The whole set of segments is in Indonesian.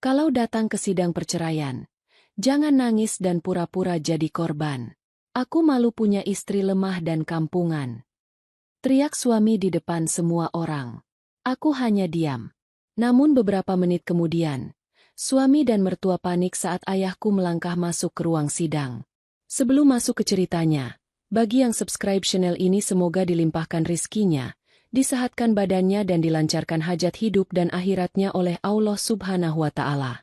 Kalau datang ke sidang perceraian, jangan nangis dan pura-pura jadi korban. Aku malu punya istri lemah dan kampungan. Teriak suami di depan semua orang. Aku hanya diam. Namun beberapa menit kemudian, suami dan mertua panik saat ayahku melangkah masuk ke ruang sidang. Sebelum masuk ke ceritanya, bagi yang subscribe channel ini semoga dilimpahkan rizkinya, disehatkan badannya dan dilancarkan hajat hidup dan akhiratnya oleh Allah Subhanahu wa Ta'ala.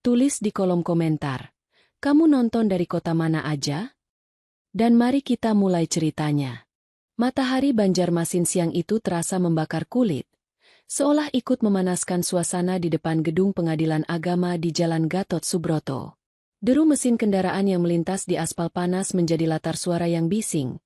Tulis di kolom komentar, kamu nonton dari kota mana aja? Dan mari kita mulai ceritanya. Matahari Banjarmasin siang itu terasa membakar kulit, seolah ikut memanaskan suasana di depan gedung pengadilan agama di Jalan Gatot Subroto. Deru mesin kendaraan yang melintas di aspal panas menjadi latar suara yang bising,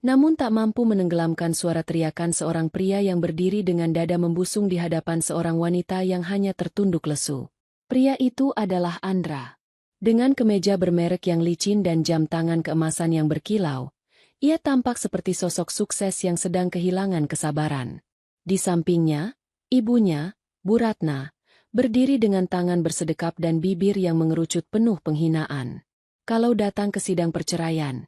namun tak mampu menenggelamkan suara teriakan seorang pria yang berdiri dengan dada membusung di hadapan seorang wanita yang hanya tertunduk lesu. Pria itu adalah Andra. Dengan kemeja bermerek yang licin dan jam tangan keemasan yang berkilau, ia tampak seperti sosok sukses yang sedang kehilangan kesabaran. Di sampingnya, ibunya, Bu Ratna, berdiri dengan tangan bersedekap dan bibir yang mengerucut penuh penghinaan. Kalau datang ke sidang perceraian,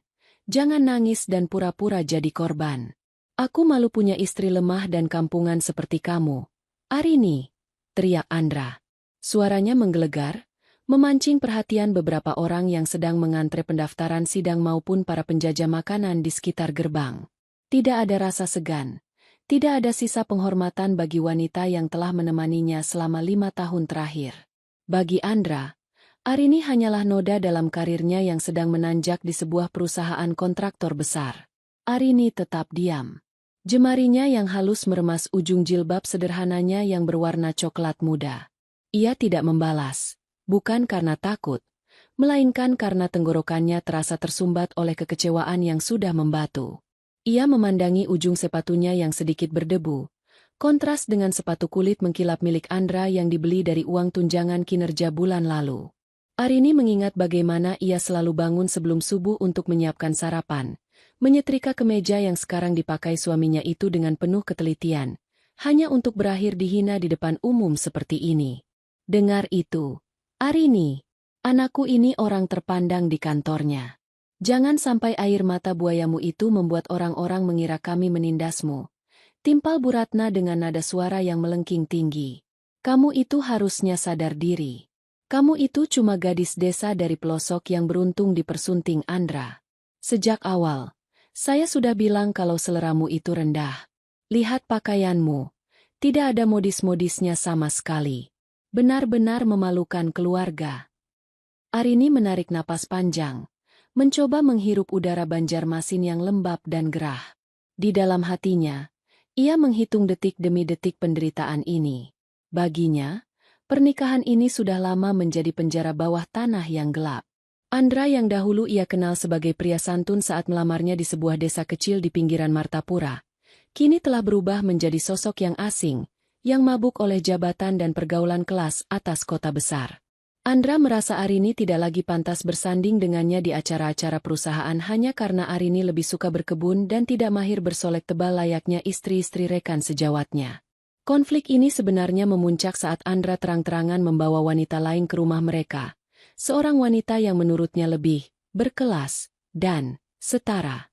jangan nangis dan pura-pura jadi korban. Aku malu punya istri lemah dan kampungan seperti kamu. Arini, teriak Andra. Suaranya menggelegar, memancing perhatian beberapa orang yang sedang mengantre pendaftaran sidang maupun para penjajah makanan di sekitar gerbang. Tidak ada rasa segan, tidak ada sisa penghormatan bagi wanita yang telah menemaninya selama 5 tahun terakhir. Bagi Andra, Arini hanyalah noda dalam karirnya yang sedang menanjak di sebuah perusahaan kontraktor besar. Arini tetap diam. Jemarinya yang halus meremas ujung jilbab sederhananya yang berwarna coklat muda. Ia tidak membalas, bukan karena takut, melainkan karena tenggorokannya terasa tersumbat oleh kekecewaan yang sudah membatu. Ia memandangi ujung sepatunya yang sedikit berdebu, kontras dengan sepatu kulit mengkilap milik Andra yang dibeli dari uang tunjangan kinerja bulan lalu. Arini mengingat bagaimana ia selalu bangun sebelum subuh untuk menyiapkan sarapan, menyetrika kemeja yang sekarang dipakai suaminya itu dengan penuh ketelitian, hanya untuk berakhir dihina di depan umum seperti ini. Dengar itu, Arini, anakku ini orang terpandang di kantornya. Jangan sampai air mata buayamu itu membuat orang-orang mengira kami menindasmu. Timpal Bu Ratna dengan nada suara yang melengking tinggi. Kamu itu harusnya sadar diri. Kamu itu cuma gadis desa dari pelosok yang beruntung dipersunting Andra. Sejak awal, saya sudah bilang kalau seleramu itu rendah. Lihat pakaianmu, tidak ada modis-modisnya sama sekali. Benar-benar memalukan keluarga. Arini menarik napas panjang, mencoba menghirup udara Banjarmasin yang lembab dan gerah. Di dalam hatinya, ia menghitung detik demi detik penderitaan ini. Baginya, pernikahan ini sudah lama menjadi penjara bawah tanah yang gelap. Andra yang dahulu ia kenal sebagai pria santun saat melamarnya di sebuah desa kecil di pinggiran Martapura, kini telah berubah menjadi sosok yang asing, yang mabuk oleh jabatan dan pergaulan kelas atas kota besar. Andra merasa Arini tidak lagi pantas bersanding dengannya di acara-acara perusahaan hanya karena Arini lebih suka berkebun dan tidak mahir bersolek tebal layaknya istri-istri rekan sejawatnya. Konflik ini sebenarnya memuncak saat Andra terang-terangan membawa wanita lain ke rumah mereka. Seorang wanita yang menurutnya lebih berkelas dan setara.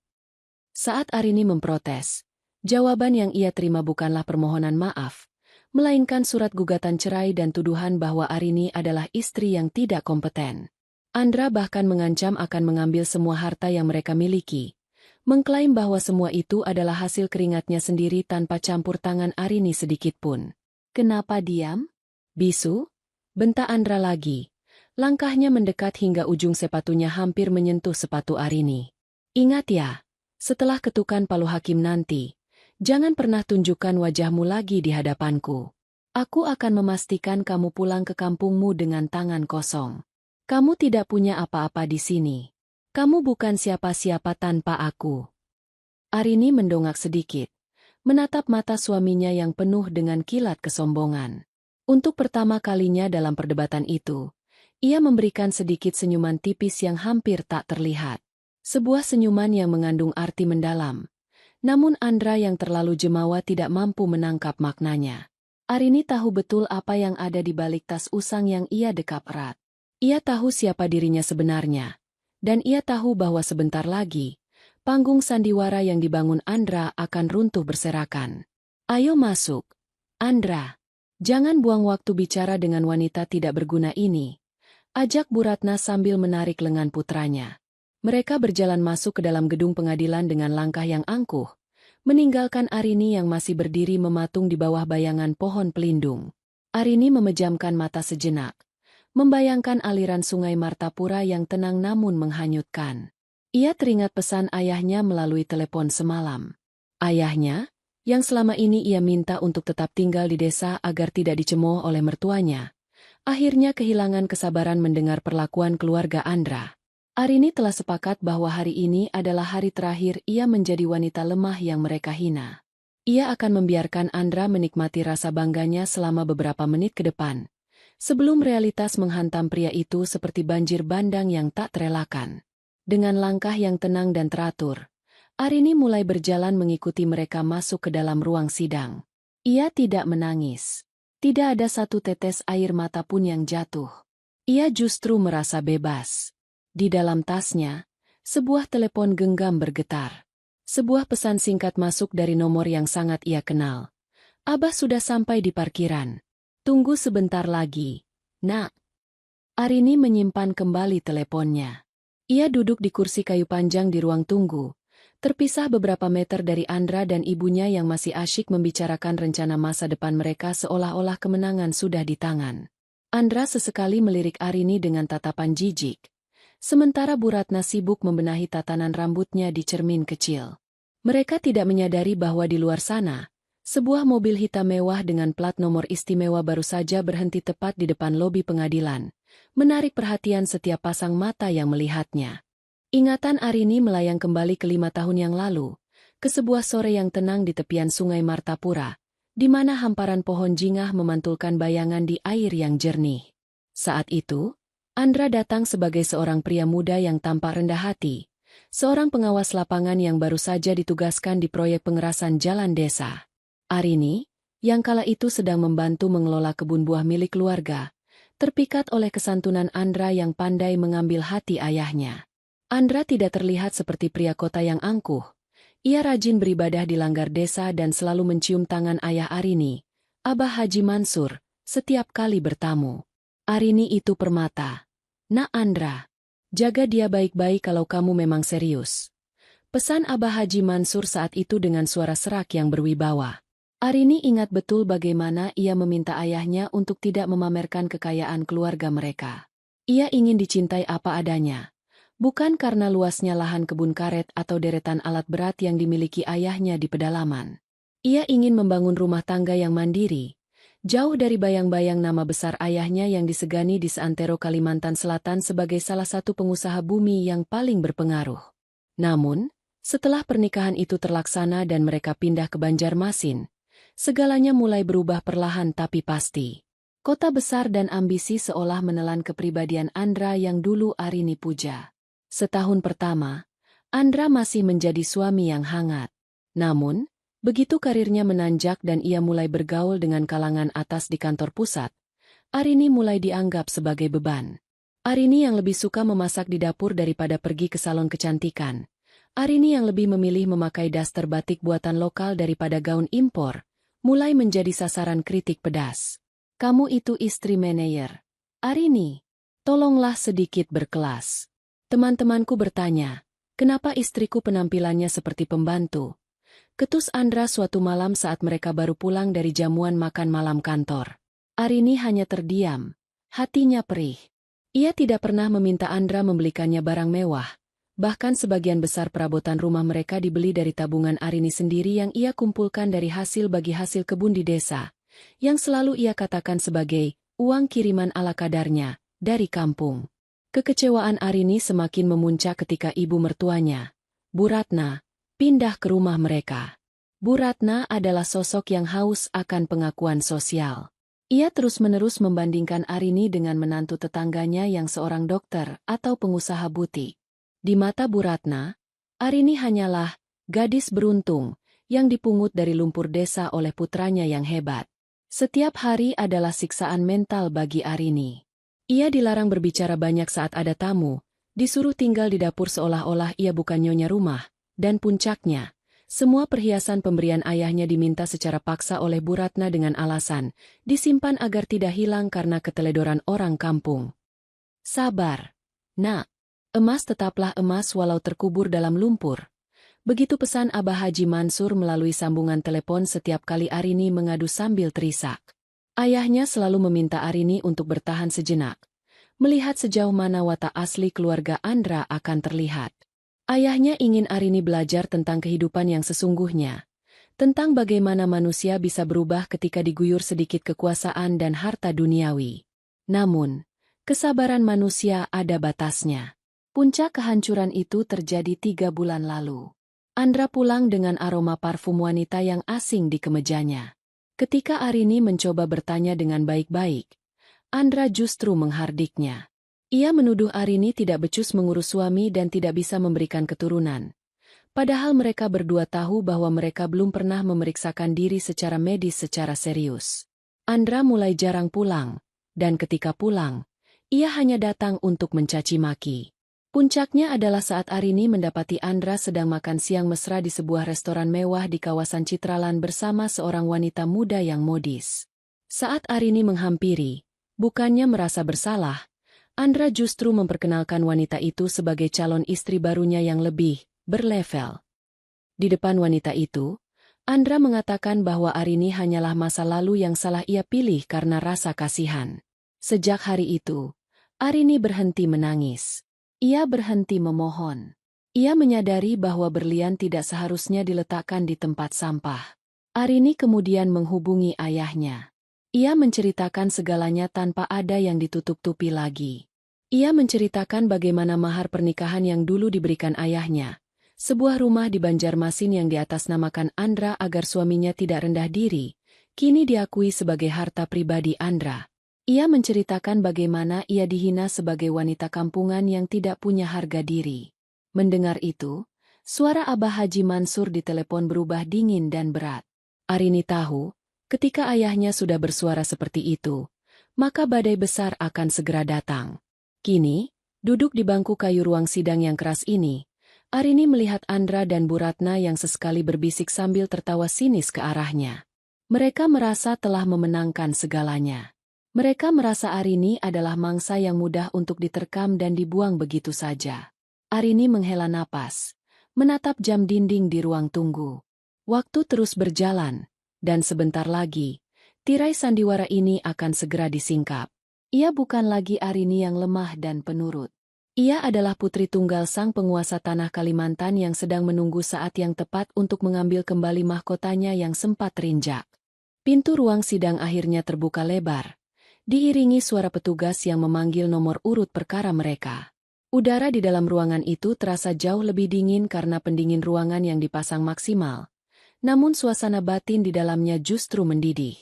Saat Arini memprotes, jawaban yang ia terima bukanlah permohonan maaf, melainkan surat gugatan cerai dan tuduhan bahwa Arini adalah istri yang tidak kompeten. Andra bahkan mengancam akan mengambil semua harta yang mereka miliki, mengklaim bahwa semua itu adalah hasil keringatnya sendiri tanpa campur tangan Arini sedikitpun. Kenapa diam? Bisu? Bentak Andra lagi. Langkahnya mendekat hingga ujung sepatunya hampir menyentuh sepatu Arini. Ingat ya, setelah ketukan palu hakim nanti, jangan pernah tunjukkan wajahmu lagi di hadapanku. Aku akan memastikan kamu pulang ke kampungmu dengan tangan kosong. Kamu tidak punya apa-apa di sini. Kamu bukan siapa-siapa tanpa aku. Arini mendongak sedikit, menatap mata suaminya yang penuh dengan kilat kesombongan. Untuk pertama kalinya dalam perdebatan itu, ia memberikan sedikit senyuman tipis yang hampir tak terlihat. Sebuah senyuman yang mengandung arti mendalam. Namun Andra yang terlalu jemawa tidak mampu menangkap maknanya. Arini tahu betul apa yang ada di balik tas usang yang ia dekap erat. Ia tahu siapa dirinya sebenarnya. Dan ia tahu bahwa sebentar lagi, panggung sandiwara yang dibangun Andra akan runtuh berserakan. Ayo masuk, Andra. Jangan buang waktu bicara dengan wanita tidak berguna ini. Ajak Bu Ratna sambil menarik lengan putranya. Mereka berjalan masuk ke dalam gedung pengadilan dengan langkah yang angkuh, meninggalkan Arini yang masih berdiri mematung di bawah bayangan pohon pelindung. Arini memejamkan mata sejenak, membayangkan aliran sungai Martapura yang tenang namun menghanyutkan. Ia teringat pesan ayahnya melalui telepon semalam. Ayahnya, yang selama ini ia minta untuk tetap tinggal di desa agar tidak dicemooh oleh mertuanya, akhirnya kehilangan kesabaran mendengar perlakuan keluarga Andra. Arini telah sepakat bahwa hari ini adalah hari terakhir ia menjadi wanita lemah yang mereka hina. Ia akan membiarkan Andra menikmati rasa bangganya selama beberapa menit ke depan, sebelum realitas menghantam pria itu seperti banjir bandang yang tak terelakkan. Dengan langkah yang tenang dan teratur, Arini mulai berjalan mengikuti mereka masuk ke dalam ruang sidang. Ia tidak menangis. Tidak ada satu tetes air mata pun yang jatuh. Ia justru merasa bebas. Di dalam tasnya, sebuah telepon genggam bergetar. Sebuah pesan singkat masuk dari nomor yang sangat ia kenal. Abah sudah sampai di parkiran. Tunggu sebentar lagi, Nak. Arini menyimpan kembali teleponnya. Ia duduk di kursi kayu panjang di ruang tunggu, terpisah beberapa meter dari Andra dan ibunya yang masih asyik membicarakan rencana masa depan mereka seolah-olah kemenangan sudah di tangan. Andra sesekali melirik Arini dengan tatapan jijik. Sementara Bu Ratna sibuk membenahi tatanan rambutnya di cermin kecil. Mereka tidak menyadari bahwa di luar sana, sebuah mobil hitam mewah dengan plat nomor istimewa baru saja berhenti tepat di depan lobi pengadilan, menarik perhatian setiap pasang mata yang melihatnya. Ingatan Arini melayang kembali ke 5 tahun yang lalu, ke sebuah sore yang tenang di tepian sungai Martapura, di mana hamparan pohon jingah memantulkan bayangan di air yang jernih. Saat itu, Andra datang sebagai seorang pria muda yang tampak rendah hati, seorang pengawas lapangan yang baru saja ditugaskan di proyek pengerasan jalan desa. Arini, yang kala itu sedang membantu mengelola kebun buah milik keluarga, terpikat oleh kesantunan Andra yang pandai mengambil hati ayahnya. Andra tidak terlihat seperti pria kota yang angkuh. Ia rajin beribadah di langgar desa dan selalu mencium tangan ayah Arini, Abah Haji Mansur, setiap kali bertamu. Arini itu permata. Nak Andra, jaga dia baik-baik kalau kamu memang serius. Pesan Abah Haji Mansur saat itu dengan suara serak yang berwibawa. Arini ingat betul bagaimana ia meminta ayahnya untuk tidak memamerkan kekayaan keluarga mereka. Ia ingin dicintai apa adanya. Bukan karena luasnya lahan kebun karet atau deretan alat berat yang dimiliki ayahnya di pedalaman. Ia ingin membangun rumah tangga yang mandiri, jauh dari bayang-bayang nama besar ayahnya yang disegani di seantero Kalimantan Selatan sebagai salah satu pengusaha bumi yang paling berpengaruh. Namun, setelah pernikahan itu terlaksana dan mereka pindah ke Banjarmasin, segalanya mulai berubah perlahan tapi pasti. Kota besar dan ambisi seolah menelan kepribadian Andra yang dulu Arini puja. Setahun pertama, Andra masih menjadi suami yang hangat. Namun, begitu karirnya menanjak dan ia mulai bergaul dengan kalangan atas di kantor pusat, Arini mulai dianggap sebagai beban. Arini yang lebih suka memasak di dapur daripada pergi ke salon kecantikan. Arini yang lebih memilih memakai daster batik buatan lokal daripada gaun impor, mulai menjadi sasaran kritik pedas. Kamu itu istri manajer. Arini, tolonglah sedikit berkelas. Teman-temanku bertanya, kenapa istriku penampilannya seperti pembantu? Ketus Andra suatu malam saat mereka baru pulang dari jamuan makan malam kantor. Arini hanya terdiam, hatinya perih. Ia tidak pernah meminta Andra membelikannya barang mewah, bahkan sebagian besar perabotan rumah mereka dibeli dari tabungan Arini sendiri yang ia kumpulkan dari hasil bagi hasil kebun di desa, yang selalu ia katakan sebagai uang kiriman ala kadarnya dari kampung. Kekecewaan Arini semakin memuncak ketika ibu mertuanya, Bu Ratna, pindah ke rumah mereka. Bu Ratna adalah sosok yang haus akan pengakuan sosial. Ia terus-menerus membandingkan Arini dengan menantu tetangganya yang seorang dokter atau pengusaha butik. Di mata Bu Ratna, Arini hanyalah gadis beruntung yang dipungut dari lumpur desa oleh putranya yang hebat. Setiap hari adalah siksaan mental bagi Arini. Ia dilarang berbicara banyak saat ada tamu, disuruh tinggal di dapur seolah-olah ia bukan nyonya rumah, dan puncaknya, semua perhiasan pemberian ayahnya diminta secara paksa oleh Bu Ratna dengan alasan, disimpan agar tidak hilang karena keteledoran orang kampung. Sabar, nak. Emas tetaplah emas walau terkubur dalam lumpur. Begitu pesan Abah Haji Mansur melalui sambungan telepon setiap kali Arini mengadu sambil terisak. Ayahnya selalu meminta Arini untuk bertahan sejenak, melihat sejauh mana watak asli keluarga Andra akan terlihat. Ayahnya ingin Arini belajar tentang kehidupan yang sesungguhnya, tentang bagaimana manusia bisa berubah ketika diguyur sedikit kekuasaan dan harta duniawi. Namun, kesabaran manusia ada batasnya. Puncak kehancuran itu terjadi 3 bulan lalu. Andra pulang dengan aroma parfum wanita yang asing di kemejanya. Ketika Arini mencoba bertanya dengan baik-baik, Andra justru menghardiknya. Ia menuduh Arini tidak becus mengurus suami dan tidak bisa memberikan keturunan. Padahal mereka berdua tahu bahwa mereka belum pernah memeriksakan diri secara medis secara serius. Andra mulai jarang pulang, dan ketika pulang, ia hanya datang untuk mencaci maki. Puncaknya adalah saat Arini mendapati Andra sedang makan siang mesra di sebuah restoran mewah di kawasan Citraland bersama seorang wanita muda yang modis. Saat Arini menghampiri, bukannya merasa bersalah, Andra justru memperkenalkan wanita itu sebagai calon istri barunya yang lebih berlevel. Di depan wanita itu, Andra mengatakan bahwa Arini hanyalah masa lalu yang salah ia pilih karena rasa kasihan. Sejak hari itu, Arini berhenti menangis. Ia berhenti memohon. Ia menyadari bahwa berlian tidak seharusnya diletakkan di tempat sampah. Arini kemudian menghubungi ayahnya. Ia menceritakan segalanya tanpa ada yang ditutup-tutupi lagi. Ia menceritakan bagaimana mahar pernikahan yang dulu diberikan ayahnya, sebuah rumah di Banjarmasin yang diatasnamakan Andra agar suaminya tidak rendah diri, kini diakui sebagai harta pribadi Andra. Ia menceritakan bagaimana ia dihina sebagai wanita kampungan yang tidak punya harga diri. Mendengar itu, suara Abah Haji Mansur di telepon berubah dingin dan berat. Arini tahu, ketika ayahnya sudah bersuara seperti itu, maka badai besar akan segera datang. Kini, duduk di bangku kayu ruang sidang yang keras ini, Arini melihat Andra dan Bu Ratna yang sesekali berbisik sambil tertawa sinis ke arahnya. Mereka merasa telah memenangkan segalanya. Mereka merasa Arini adalah mangsa yang mudah untuk diterkam dan dibuang begitu saja. Arini menghela napas, menatap jam dinding di ruang tunggu. Waktu terus berjalan, dan sebentar lagi, tirai sandiwara ini akan segera disingkap. Ia bukan lagi Arini yang lemah dan penurut. Ia adalah putri tunggal sang penguasa tanah Kalimantan yang sedang menunggu saat yang tepat untuk mengambil kembali mahkotanya yang sempat terinjak. Pintu ruang sidang akhirnya terbuka lebar, diiringi suara petugas yang memanggil nomor urut perkara mereka. Udara di dalam ruangan itu terasa jauh lebih dingin karena pendingin ruangan yang dipasang maksimal. Namun suasana batin di dalamnya justru mendidih.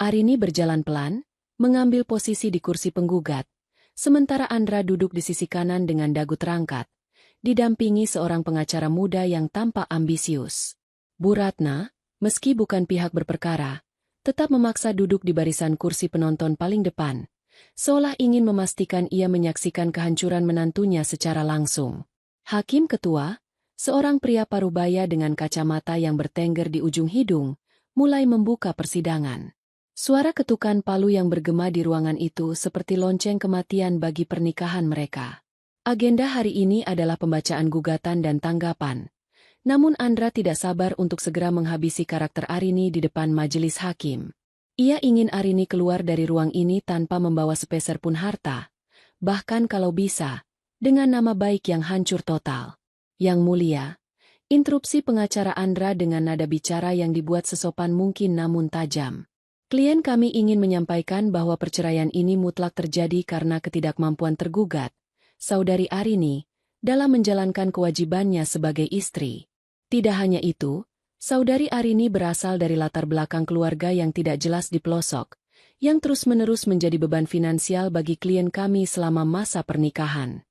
Arini berjalan pelan, mengambil posisi di kursi penggugat, sementara Andra duduk di sisi kanan dengan dagu terangkat, didampingi seorang pengacara muda yang tampak ambisius. Bu Ratna, meski bukan pihak berperkara, tetap memaksa duduk di barisan kursi penonton paling depan, seolah ingin memastikan ia menyaksikan kehancuran menantunya secara langsung. Hakim ketua, seorang pria parubaya dengan kacamata yang bertengger di ujung hidung, mulai membuka persidangan. Suara ketukan palu yang bergema di ruangan itu seperti lonceng kematian bagi pernikahan mereka. Agenda hari ini adalah pembacaan gugatan dan tanggapan. Namun Andra tidak sabar untuk segera menghabisi karakter Arini di depan majelis hakim. Ia ingin Arini keluar dari ruang ini tanpa membawa sepeser pun harta, bahkan kalau bisa, dengan nama baik yang hancur total. Yang mulia, interupsi pengacara Andra dengan nada bicara yang dibuat sesopan mungkin namun tajam. Klien kami ingin menyampaikan bahwa perceraian ini mutlak terjadi karena ketidakmampuan tergugat, saudari Arini, dalam menjalankan kewajibannya sebagai istri. Tidak hanya itu, saudari Arini berasal dari latar belakang keluarga yang tidak jelas di pelosok, yang terus-menerus menjadi beban finansial bagi klien kami selama masa pernikahan.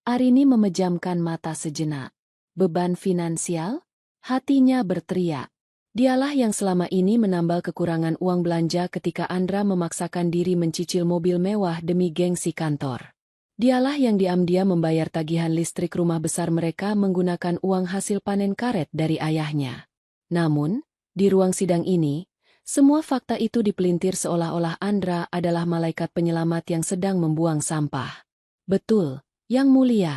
Arini memejamkan mata sejenak. Beban finansial? Hatinya berteriak. Dialah yang selama ini menambal kekurangan uang belanja ketika Andra memaksakan diri mencicil mobil mewah demi gengsi kantor. Dialah yang diam-diam membayar tagihan listrik rumah besar mereka menggunakan uang hasil panen karet dari ayahnya. Namun, di ruang sidang ini, semua fakta itu dipelintir seolah-olah Andra adalah malaikat penyelamat yang sedang membuang sampah. Betul, Yang Mulia,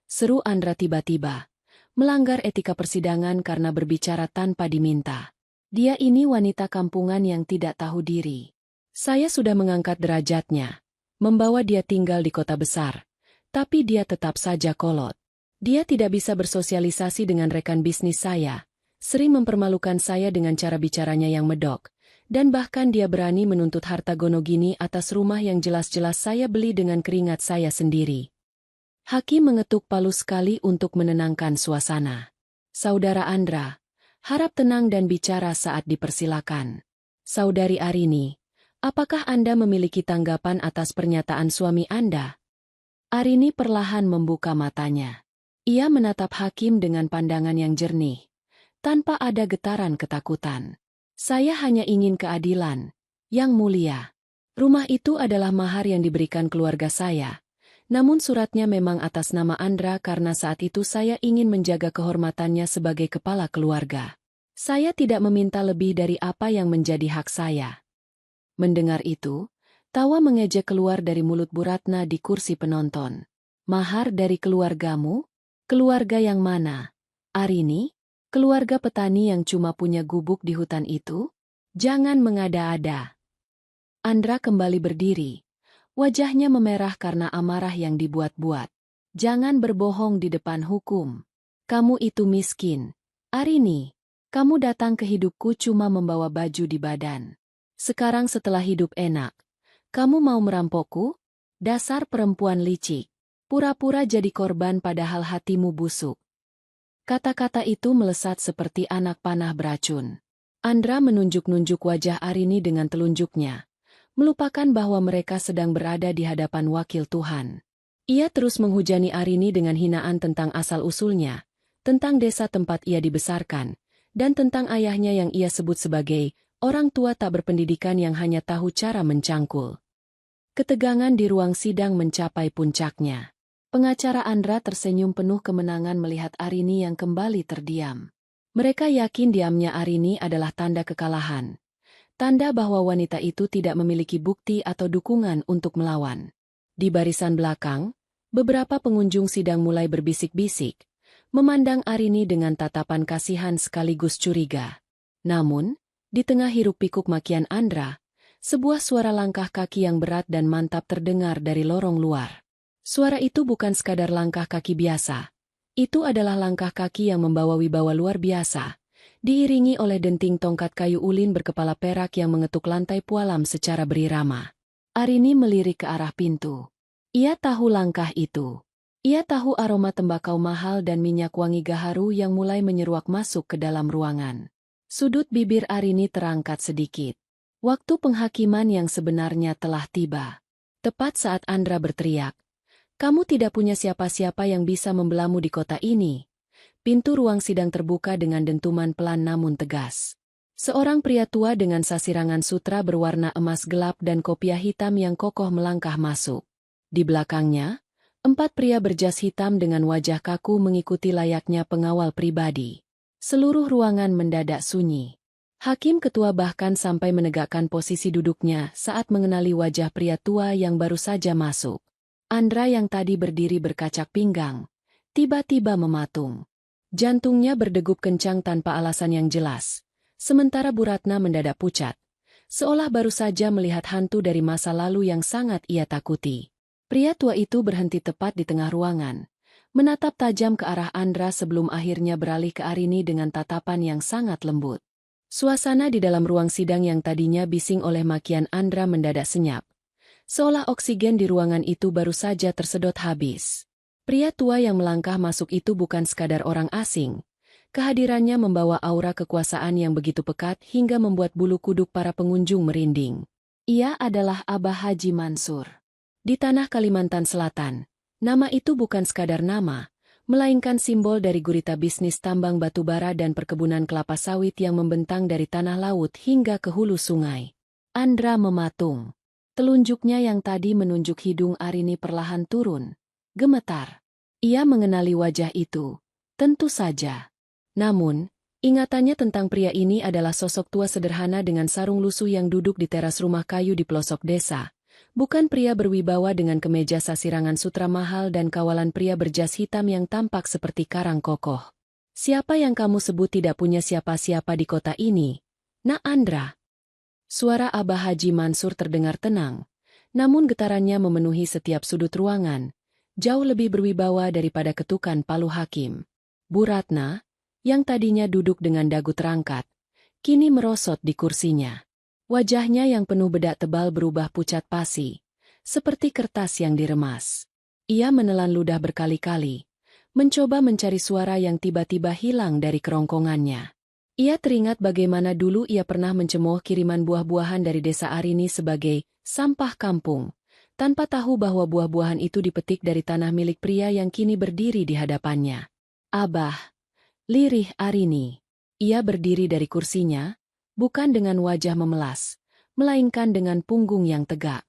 seru Andra tiba-tiba. Melanggar etika persidangan karena berbicara tanpa diminta. Dia ini wanita kampungan yang tidak tahu diri. Saya sudah mengangkat derajatnya, membawa dia tinggal di kota besar, tapi dia tetap saja kolot. Dia tidak bisa bersosialisasi dengan rekan bisnis saya, sering mempermalukan saya dengan cara bicaranya yang medok, dan bahkan dia berani menuntut harta gonogini atas rumah yang jelas-jelas saya beli dengan keringat saya sendiri. Hakim mengetuk palu sekali untuk menenangkan suasana. Saudara Andra, harap tenang dan bicara saat dipersilakan. Saudari Arini, apakah Anda memiliki tanggapan atas pernyataan suami Anda? Arini perlahan membuka matanya. Ia menatap hakim dengan pandangan yang jernih, tanpa ada getaran ketakutan. Saya hanya ingin keadilan, Yang Mulia. Rumah itu adalah mahar yang diberikan keluarga saya. Namun suratnya memang atas nama Andra karena saat itu saya ingin menjaga kehormatannya sebagai kepala keluarga. Saya tidak meminta lebih dari apa yang menjadi hak saya. Mendengar itu, tawa mengejek keluar dari mulut Bu Ratna di kursi penonton. Mahar dari keluargamu? Keluarga yang mana? Arini? Keluarga petani yang cuma punya gubuk di hutan itu? Jangan mengada-ada. Andra kembali berdiri. Wajahnya memerah karena amarah yang dibuat-buat. Jangan berbohong di depan hukum. Kamu itu miskin. Arini, kamu datang ke hidupku cuma membawa baju di badan. Sekarang setelah hidup enak, kamu mau merampokku? Dasar perempuan licik. Pura-pura jadi korban padahal hatimu busuk. Kata-kata itu melesat seperti anak panah beracun. Andra menunjuk-nunjuk wajah Arini dengan telunjuknya, melupakan bahwa mereka sedang berada di hadapan wakil Tuhan. Ia terus menghujani Arini dengan hinaan tentang asal-usulnya, tentang desa tempat ia dibesarkan, dan tentang ayahnya yang ia sebut sebagai orang tua tak berpendidikan yang hanya tahu cara mencangkul. Ketegangan di ruang sidang mencapai puncaknya. Pengacara Andra tersenyum penuh kemenangan melihat Arini yang kembali terdiam. Mereka yakin diamnya Arini adalah tanda kekalahan. Tanda bahwa wanita itu tidak memiliki bukti atau dukungan untuk melawan. Di barisan belakang, beberapa pengunjung sidang mulai berbisik-bisik, memandang Arini dengan tatapan kasihan sekaligus curiga. Namun, di tengah hiruk-pikuk makian Andra, sebuah suara langkah kaki yang berat dan mantap terdengar dari lorong luar. Suara itu bukan sekadar langkah kaki biasa. Itu adalah langkah kaki yang membawa wibawa luar biasa, diiringi oleh denting tongkat kayu ulin berkepala perak yang mengetuk lantai pualam secara berirama. Arini melirik ke arah pintu. Ia tahu langkah itu. Ia tahu aroma tembakau mahal dan minyak wangi gaharu yang mulai menyeruak masuk ke dalam ruangan. Sudut bibir Arini terangkat sedikit. Waktu penghakiman yang sebenarnya telah tiba. Tepat saat Andra berteriak, "Kamu tidak punya siapa-siapa yang bisa membelamu di kota ini." Pintu ruang sidang terbuka dengan dentuman pelan namun tegas. Seorang pria tua dengan sasirangan sutra berwarna emas gelap dan kopiah hitam yang kokoh melangkah masuk. Di belakangnya, 4 pria berjas hitam dengan wajah kaku mengikuti layaknya pengawal pribadi. Seluruh ruangan mendadak sunyi. Hakim ketua bahkan sampai menegakkan posisi duduknya saat mengenali wajah pria tua yang baru saja masuk. Andra yang tadi berdiri berkacak pinggang, tiba-tiba mematung. Jantungnya berdegup kencang tanpa alasan yang jelas, sementara Bu Ratna mendadak pucat, seolah baru saja melihat hantu dari masa lalu yang sangat ia takuti. Pria tua itu berhenti tepat di tengah ruangan, menatap tajam ke arah Andra sebelum akhirnya beralih ke Arini dengan tatapan yang sangat lembut. Suasana di dalam ruang sidang yang tadinya bising oleh makian Andra mendadak senyap, seolah oksigen di ruangan itu baru saja tersedot habis. Pria tua yang melangkah masuk itu bukan sekadar orang asing. Kehadirannya membawa aura kekuasaan yang begitu pekat hingga membuat bulu kuduk para pengunjung merinding. Ia adalah Abah Haji Mansur. Di tanah Kalimantan Selatan, nama itu bukan sekadar nama, melainkan simbol dari gurita bisnis tambang batubara dan perkebunan kelapa sawit yang membentang dari tanah laut hingga ke hulu sungai. Andra mematung. Telunjuknya yang tadi menunjuk hidung Arini perlahan turun. Gemetar. Ia mengenali wajah itu. Tentu saja. Namun, ingatannya tentang pria ini adalah sosok tua sederhana dengan sarung lusuh yang duduk di teras rumah kayu di pelosok desa. Bukan pria berwibawa dengan kemeja sasirangan sutra mahal dan kawalan pria berjas hitam yang tampak seperti karang kokoh. Siapa yang kamu sebut tidak punya siapa-siapa di kota ini? Nak Andra. Suara Abah Haji Mansur terdengar tenang, namun getarannya memenuhi setiap sudut ruangan, jauh lebih berwibawa daripada ketukan palu hakim. Bu Ratna, yang tadinya duduk dengan dagu terangkat, kini merosot di kursinya. Wajahnya yang penuh bedak tebal berubah pucat pasi, seperti kertas yang diremas. Ia menelan ludah berkali-kali, mencoba mencari suara yang tiba-tiba hilang dari kerongkongannya. Ia teringat bagaimana dulu ia pernah mencemooh kiriman buah-buahan dari desa Arini sebagai sampah kampung, tanpa tahu bahwa buah-buahan itu dipetik dari tanah milik pria yang kini berdiri di hadapannya. Abah, lirih Arini. Ia berdiri dari kursinya, bukan dengan wajah memelas, melainkan dengan punggung yang tegak.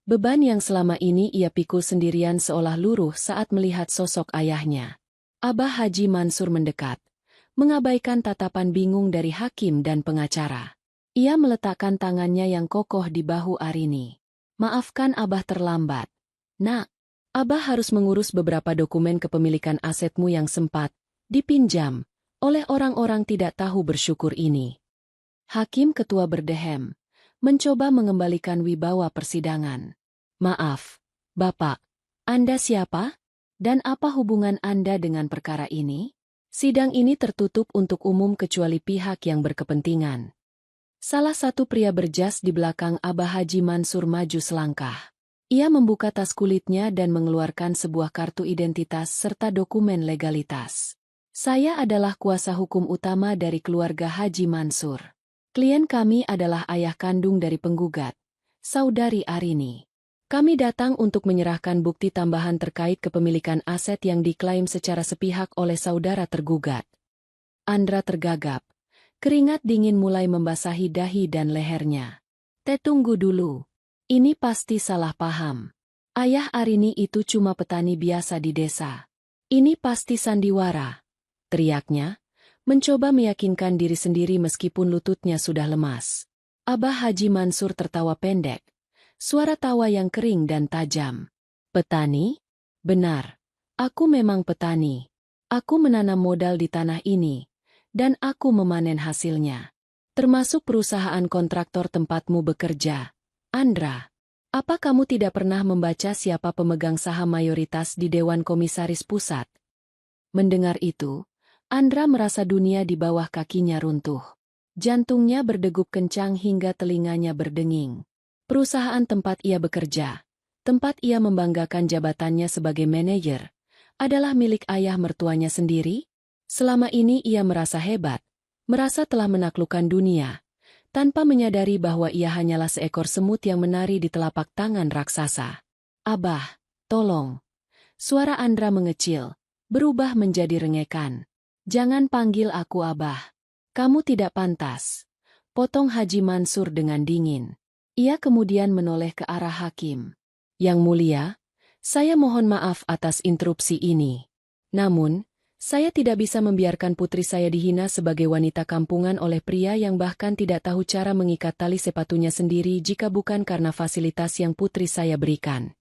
Beban yang selama ini ia pikul sendirian seolah luruh saat melihat sosok ayahnya. Abah Haji Mansur mendekat, mengabaikan tatapan bingung dari hakim dan pengacara. Ia meletakkan tangannya yang kokoh di bahu Arini. Maafkan Abah terlambat. Nak, Abah harus mengurus beberapa dokumen kepemilikan asetmu yang sempat dipinjam oleh orang-orang tidak tahu bersyukur ini. Hakim ketua berdehem, mencoba mengembalikan wibawa persidangan. Maaf, Bapak, Anda siapa? Dan apa hubungan Anda dengan perkara ini? Sidang ini tertutup untuk umum kecuali pihak yang berkepentingan. Salah satu pria berjas di belakang Abah Haji Mansur maju selangkah. Ia membuka tas kulitnya dan mengeluarkan sebuah kartu identitas serta dokumen legalitas. Saya adalah kuasa hukum utama dari keluarga Haji Mansur. Klien kami adalah ayah kandung dari penggugat, Saudari Arini. Kami datang untuk menyerahkan bukti tambahan terkait kepemilikan aset yang diklaim secara sepihak oleh saudara tergugat. Andra tergagap. Keringat dingin mulai membasahi dahi dan lehernya. Tunggu dulu. Ini pasti salah paham. Ayah Arini itu cuma petani biasa di desa. Ini pasti sandiwara, teriaknya, mencoba meyakinkan diri sendiri meskipun lututnya sudah lemas. Abah Haji Mansur tertawa pendek, suara tawa yang kering dan tajam. Petani? Benar. Aku memang petani. Aku menanam modal di tanah ini, dan aku memanen hasilnya. Termasuk perusahaan kontraktor tempatmu bekerja. Andra, apa kamu tidak pernah membaca siapa pemegang saham mayoritas di Dewan Komisaris Pusat? Mendengar itu, Andra merasa dunia di bawah kakinya runtuh. Jantungnya berdegup kencang hingga telinganya berdenging. Perusahaan tempat ia bekerja, tempat ia membanggakan jabatannya sebagai manajer, adalah milik ayah mertuanya sendiri? Selama ini ia merasa hebat, merasa telah menaklukkan dunia, tanpa menyadari bahwa ia hanyalah seekor semut yang menari di telapak tangan raksasa. Abah, tolong. Suara Andra mengecil, berubah menjadi rengekan. Jangan panggil aku Abah. Kamu tidak pantas. Potong Haji Mansur dengan dingin. Ia kemudian menoleh ke arah hakim. Yang mulia, saya mohon maaf atas interupsi ini. Namun, saya tidak bisa membiarkan putri saya dihina sebagai wanita kampungan oleh pria yang bahkan tidak tahu cara mengikat tali sepatunya sendiri jika bukan karena fasilitas yang putri saya berikan.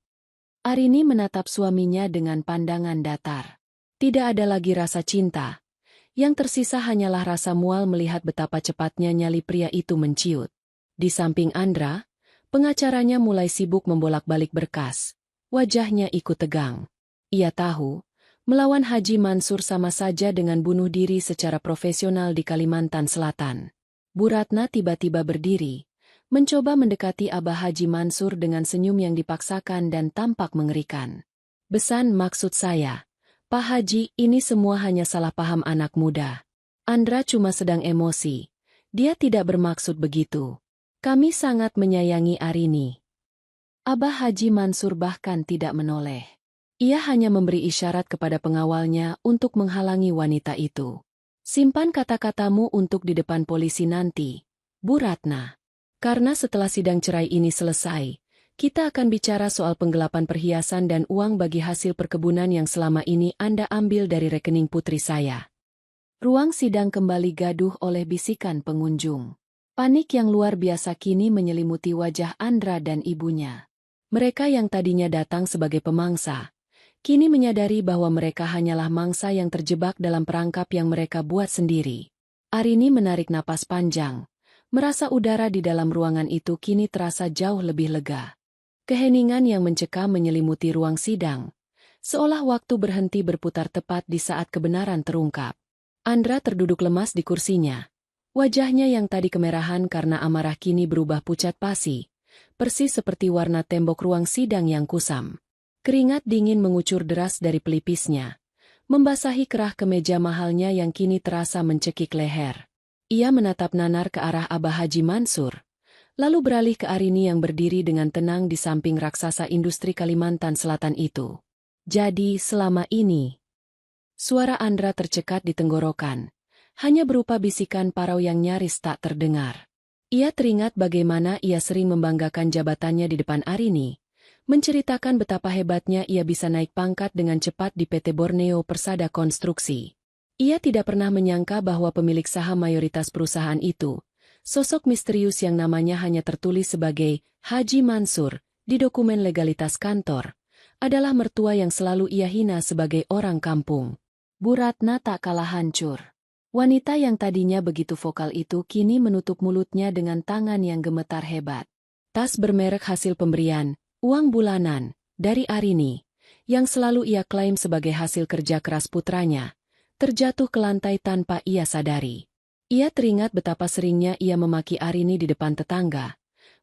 Arini menatap suaminya dengan pandangan datar. Tidak ada lagi rasa cinta. Yang tersisa hanyalah rasa mual melihat betapa cepatnya nyali pria itu menciut. Di samping Andra, pengacaranya mulai sibuk membolak-balik berkas. Wajahnya ikut tegang. Ia tahu, melawan Haji Mansur sama saja dengan bunuh diri secara profesional di Kalimantan Selatan. Bu Ratna tiba-tiba berdiri, mencoba mendekati Abah Haji Mansur dengan senyum yang dipaksakan dan tampak mengerikan. Besan maksud saya. Pak Haji, ini semua hanya salah paham anak muda. Andra cuma sedang emosi. Dia tidak bermaksud begitu. Kami sangat menyayangi Arini. Abah Haji Mansur bahkan tidak menoleh. Ia hanya memberi isyarat kepada pengawalnya untuk menghalangi wanita itu. Simpan kata-katamu untuk di depan polisi nanti, Bu Ratna. Karena setelah sidang cerai ini selesai, kita akan bicara soal penggelapan perhiasan dan uang bagi hasil perkebunan yang selama ini Anda ambil dari rekening putri saya. Ruang sidang kembali gaduh oleh bisikan pengunjung. Panik yang luar biasa kini menyelimuti wajah Andra dan ibunya. Mereka yang tadinya datang sebagai pemangsa, kini menyadari bahwa mereka hanyalah mangsa yang terjebak dalam perangkap yang mereka buat sendiri. Arini menarik napas panjang, merasa udara di dalam ruangan itu kini terasa jauh lebih lega. Keheningan yang mencekam menyelimuti ruang sidang, seolah waktu berhenti berputar tepat di saat kebenaran terungkap. Andra terduduk lemas di kursinya. Wajahnya yang tadi kemerahan karena amarah kini berubah pucat pasi, persis seperti warna tembok ruang sidang yang kusam. Keringat dingin mengucur deras dari pelipisnya, membasahi kerah kemeja mahalnya yang kini terasa mencekik leher. Ia menatap nanar ke arah Abah Haji Mansur, lalu beralih ke Arini yang berdiri dengan tenang di samping raksasa industri Kalimantan Selatan itu. Jadi selama ini, suara Andra tercekat di tenggorokan. Hanya berupa bisikan parau yang nyaris tak terdengar. Ia teringat bagaimana ia sering membanggakan jabatannya di depan Arini, menceritakan betapa hebatnya ia bisa naik pangkat dengan cepat di PT Borneo Persada Konstruksi. Ia tidak pernah menyangka bahwa pemilik saham mayoritas perusahaan itu, sosok misterius yang namanya hanya tertulis sebagai Haji Mansur di dokumen legalitas kantor, adalah mertua yang selalu ia hina sebagai orang kampung. Bu Ratna tak kalah hancur. Wanita yang tadinya begitu vokal itu kini menutup mulutnya dengan tangan yang gemetar hebat. Tas bermerek hasil pemberian, uang bulanan, dari Arini, yang selalu ia klaim sebagai hasil kerja keras putranya, terjatuh ke lantai tanpa ia sadari. Ia teringat betapa seringnya ia memaki Arini di depan tetangga,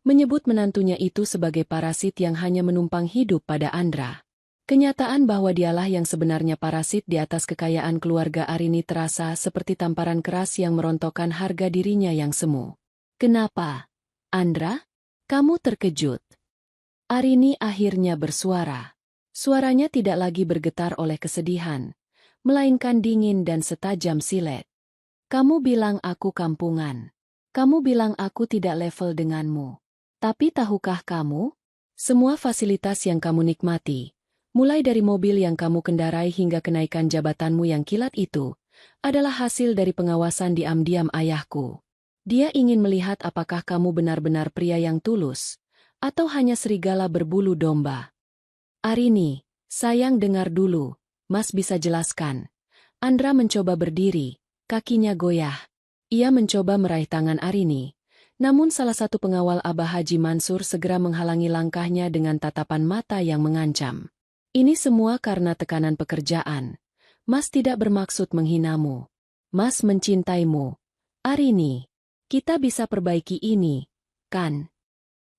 menyebut menantunya itu sebagai parasit yang hanya menumpang hidup pada Andra. Kenyataan bahwa dialah yang sebenarnya parasit di atas kekayaan keluarga Arini terasa seperti tamparan keras yang merontokkan harga dirinya yang semu. Kenapa, Andra? Kamu terkejut? Arini akhirnya bersuara. Suaranya tidak lagi bergetar oleh kesedihan, melainkan dingin dan setajam silet. Kamu bilang aku kampungan. Kamu bilang aku tidak level denganmu. Tapi tahukah kamu? Semua fasilitas yang kamu nikmati, mulai dari mobil yang kamu kendarai hingga kenaikan jabatanmu yang kilat itu, adalah hasil dari pengawasan diam-diam ayahku. Dia ingin melihat apakah kamu benar-benar pria yang tulus, atau hanya serigala berbulu domba. Arini, sayang dengar dulu, Mas bisa jelaskan. Andra mencoba berdiri, kakinya goyah. Ia mencoba meraih tangan Arini, namun salah satu pengawal Abah Haji Mansur segera menghalangi langkahnya dengan tatapan mata yang mengancam. Ini semua karena tekanan pekerjaan. Mas tidak bermaksud menghinamu. Mas mencintaimu. Arini, kita bisa perbaiki ini, kan?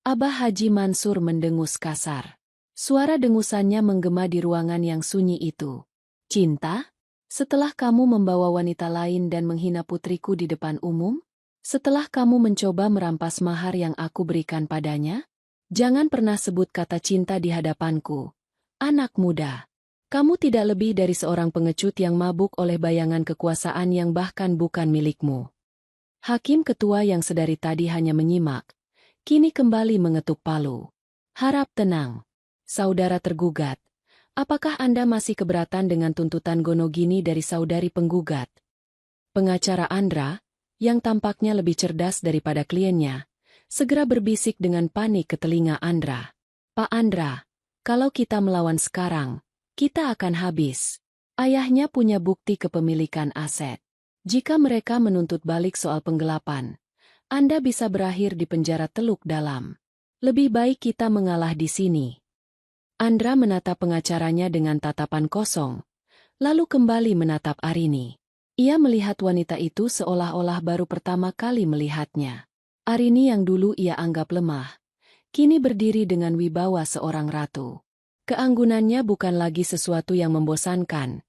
Abah Haji Mansur mendengus kasar. Suara dengusannya menggema di ruangan yang sunyi itu. Cinta? Setelah kamu membawa wanita lain dan menghina putriku di depan umum? Setelah kamu mencoba merampas mahar yang aku berikan padanya? Jangan pernah sebut kata cinta di hadapanku. Anak muda, kamu tidak lebih dari seorang pengecut yang mabuk oleh bayangan kekuasaan yang bahkan bukan milikmu. Hakim ketua yang sedari tadi hanya menyimak, kini kembali mengetuk palu. Harap tenang, saudara tergugat. Apakah Anda masih keberatan dengan tuntutan Gonogini dari saudari penggugat? Pengacara Andra, yang tampaknya lebih cerdas daripada kliennya, segera berbisik dengan panik ke telinga Andra. Pak Andra, kalau kita melawan sekarang, kita akan habis. Ayahnya punya bukti kepemilikan aset. Jika mereka menuntut balik soal penggelapan, Anda bisa berakhir di penjara Teluk Dalam. Lebih baik kita mengalah di sini. Andra menatap pengacaranya dengan tatapan kosong, lalu kembali menatap Arini. Ia melihat wanita itu seolah-olah baru pertama kali melihatnya. Arini yang dulu ia anggap lemah, kini berdiri dengan wibawa seorang ratu. Keanggunannya bukan lagi sesuatu yang membosankan,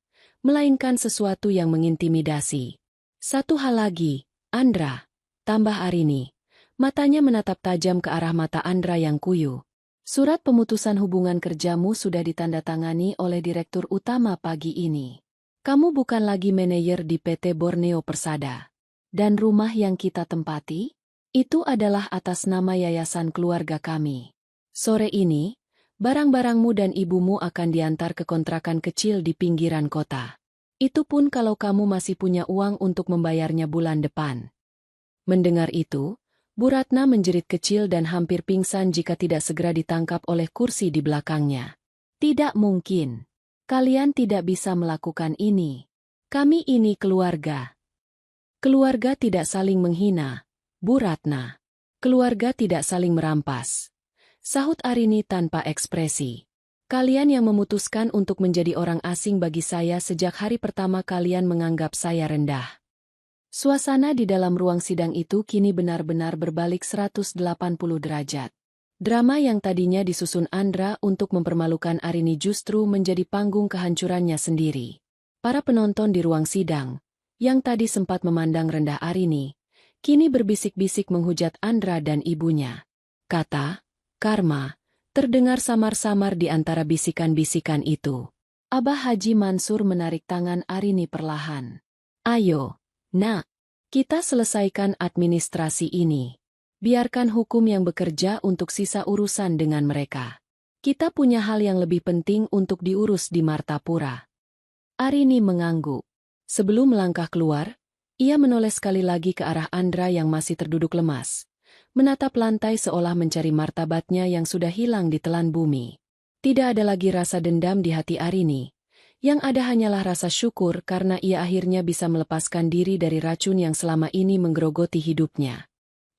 melainkan sesuatu yang mengintimidasi. Satu hal lagi, Andra, tambah Arini. Matanya menatap tajam ke arah mata Andra yang kuyu. Surat pemutusan hubungan kerjamu sudah ditandatangani oleh Direktur Utama pagi ini. Kamu bukan lagi manajer di PT Borneo Persada. Dan rumah yang kita tempati? Itu adalah atas nama yayasan keluarga kami. Sore ini, barang-barangmu dan ibumu akan diantar ke kontrakan kecil di pinggiran kota. Itu pun kalau kamu masih punya uang untuk membayarnya bulan depan. Mendengar itu, Bu Ratna menjerit kecil dan hampir pingsan jika tidak segera ditangkap oleh kursi di belakangnya. Tidak mungkin. Kalian tidak bisa melakukan ini. Kami ini keluarga. Keluarga tidak saling menghina, Bu Ratna. Keluarga tidak saling merampas. Sahut Arini tanpa ekspresi. Kalian yang memutuskan untuk menjadi orang asing bagi saya sejak hari pertama kalian menganggap saya rendah. Suasana di dalam ruang sidang itu kini benar-benar berbalik 180 derajat. Drama yang tadinya disusun Andra untuk mempermalukan Arini justru menjadi panggung kehancurannya sendiri. Para penonton di ruang sidang, yang tadi sempat memandang rendah Arini, kini berbisik-bisik menghujat Andra dan ibunya. Kata, karma, terdengar samar-samar di antara bisikan-bisikan itu. Abah Haji Mansur menarik tangan Arini perlahan. Ayo. Nak, kita selesaikan administrasi ini. Biarkan hukum yang bekerja untuk sisa urusan dengan mereka. Kita punya hal yang lebih penting untuk diurus di Martapura. Arini mengangguk. Sebelum melangkah keluar, ia menoleh sekali lagi ke arah Andra yang masih terduduk lemas. Menatap lantai seolah mencari martabatnya yang sudah hilang di telan bumi. Tidak ada lagi rasa dendam di hati Arini. Yang ada hanyalah rasa syukur karena ia akhirnya bisa melepaskan diri dari racun yang selama ini menggerogoti hidupnya.